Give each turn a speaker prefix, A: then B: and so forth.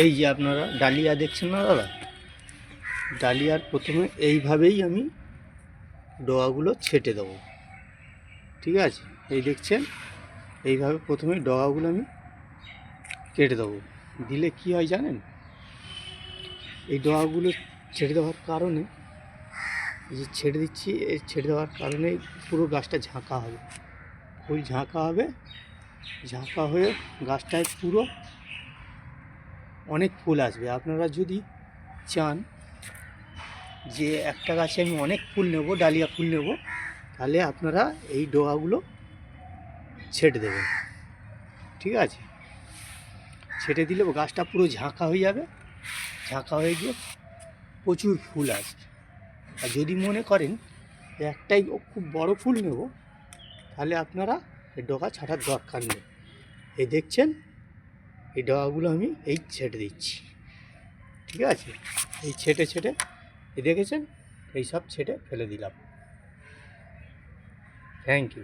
A: এই যে আপনারা ডালিয়া দেখছেন না দাদা, ডালিয়ার প্রথমে এইভাবেই আমি ডগাগুলো ছেটে দেবো। ঠিক আছে, এই দেখছেন এইভাবে প্রথমে ডগাগুলো আমি কেটে দেবো। দিলে কি হয় জানেন, এই ডগাগুলো ছেটে দেওয়ার কারণে, এই যে ছেড়ে দিচ্ছি, এই ছেড়ে দেওয়ার কারণে পুরো গাছটা ঝাঁকা হবে, ফুল ঝাঁকা হবে, ঝাঁকা হয়ে গাছটায় পুরো অনেক ফুল আসবে। আপনারা যদি চান যে একটা গাছে আমি অনেক ফুল নেব, ডালিয়া ফুল নেব, তাহলে আপনারা এই ডগাগুলো ছেটে দেবেন। ঠিক আছে, ছেটে দিলে গাছটা পুরো ঝাঁকা হয়ে যাবে, ঝাঁকা হয়ে গিয়ে প্রচুর ফুল আসবে। আর যদি মনে করেন একটাই খুব বড় ফুল নেব, তাহলে আপনারা এই ডগা ছাটার দরকার নেই। এই দেখছেন এই ডগাগুলো আমি এই ছেটে দিচ্ছি। ঠিক আছে, এই ছেটে ছেটে এই দেখেছেন, এই সব ছেটে ফেলে দিলাম। Thank you.